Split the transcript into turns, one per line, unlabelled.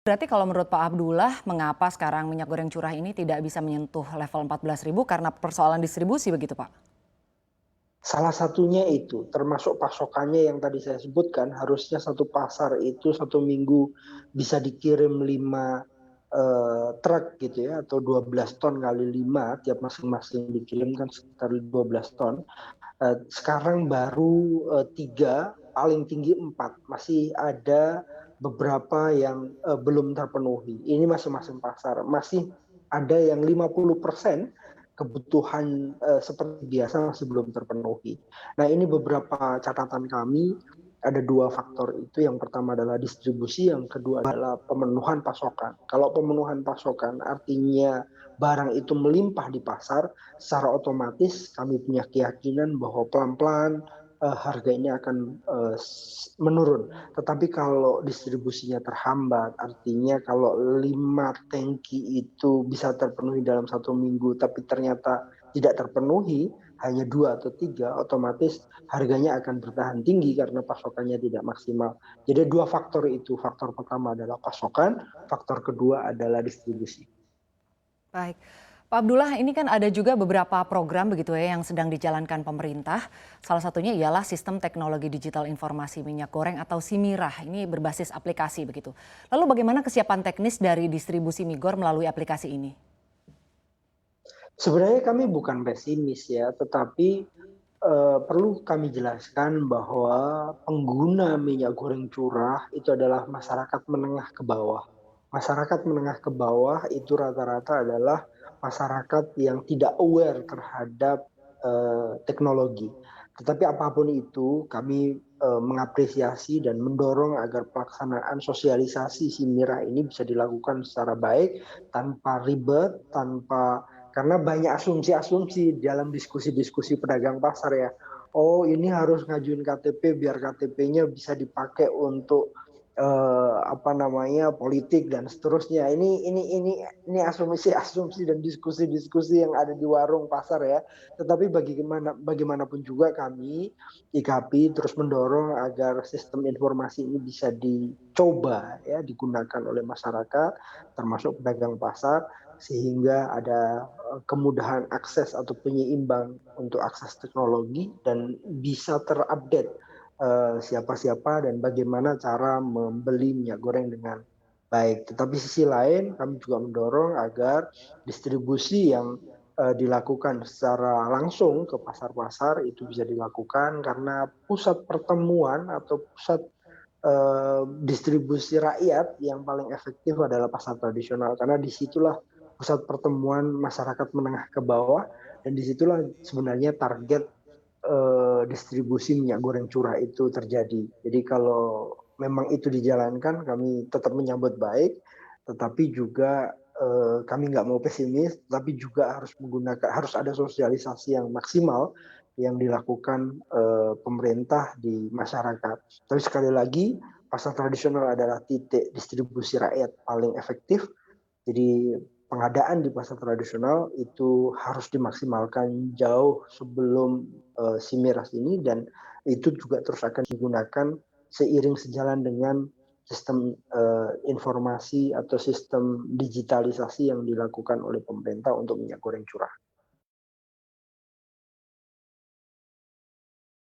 Berarti kalau menurut Pak Abdullah, mengapa sekarang minyak goreng curah ini tidak bisa menyentuh level 14.000 karena persoalan distribusi begitu Pak?
Salah satunya itu, termasuk pasokannya yang tadi saya sebutkan, harusnya satu pasar itu satu minggu bisa dikirim 5 truk gitu ya, atau 12 ton kali 5, tiap masing-masing dikirimkan sekitar 12 ton. Sekarang baru 3, paling tinggi 4, masih ada beberapa yang belum terpenuhi. Ini masing-masing pasar, masih ada yang 50% kebutuhan seperti biasa masih belum terpenuhi. Nah, ini beberapa catatan kami, ada 2 faktor itu. Yang pertama adalah distribusi, yang kedua adalah pemenuhan pasokan. Kalau pemenuhan pasokan artinya barang itu melimpah di pasar, secara otomatis kami punya keyakinan bahwa pelan-pelan harga ini akan menurun. Tetapi kalau distribusinya terhambat, artinya kalau 5 tangki itu bisa terpenuhi dalam satu minggu, tapi ternyata tidak terpenuhi, hanya 2 atau 3, otomatis harganya akan bertahan tinggi karena pasokannya tidak maksimal. Jadi 2 faktor itu. Faktor pertama adalah pasokan, faktor kedua adalah distribusi.
Baik. Pak Abdullah, ini kan ada juga beberapa program begitu ya yang sedang dijalankan pemerintah. Salah satunya ialah Sistem Teknologi Digital Informasi Minyak Goreng atau SIMIRAH. Ini berbasis aplikasi begitu. Lalu bagaimana kesiapan teknis dari distribusi Migor melalui aplikasi ini?
Sebenarnya kami bukan pesimis ya, tetapi perlu kami jelaskan bahwa pengguna minyak goreng curah itu adalah masyarakat menengah ke bawah. Masyarakat menengah ke bawah itu rata-rata adalah masyarakat yang tidak aware terhadap teknologi. Tetapi apapun itu, kami mengapresiasi dan mendorong agar pelaksanaan sosialisasi SIMIRAH ini bisa dilakukan secara baik, tanpa ribet, karena banyak asumsi-asumsi dalam diskusi-diskusi pedagang pasar ya. Oh, ini harus ngajuin KTP biar KTP-nya bisa dipakai untuk apa namanya, politik dan seterusnya. Ini asumsi-asumsi dan diskusi-diskusi yang ada di warung pasar ya. Tetapi bagaimanapun juga kami IKAPI terus mendorong agar sistem informasi ini bisa dicoba ya, digunakan oleh masyarakat termasuk pedagang pasar, sehingga ada kemudahan akses atau penyeimbang untuk akses teknologi dan bisa terupdate siapa-siapa dan bagaimana cara membeli minyak goreng dengan baik. Tetapi sisi lain kami juga mendorong agar distribusi yang dilakukan secara langsung ke pasar-pasar itu bisa dilakukan, karena pusat pertemuan atau pusat distribusi rakyat yang paling efektif adalah pasar tradisional, karena disitulah pusat pertemuan masyarakat menengah ke bawah dan disitulah sebenarnya target distribusi minyak goreng curah itu terjadi. Jadi kalau memang itu dijalankan, kami tetap menyambut baik, tetapi juga kami nggak mau pesimis, tapi juga harus ada sosialisasi yang maksimal yang dilakukan pemerintah di masyarakat. Tapi sekali lagi, pasar tradisional adalah titik distribusi rakyat paling efektif. Jadi pengadaan di pasar tradisional itu harus dimaksimalkan jauh sebelum SIMIRAS ini, dan itu juga terus akan digunakan seiring sejalan dengan sistem informasi atau sistem digitalisasi yang dilakukan oleh pemerintah untuk minyak goreng curah.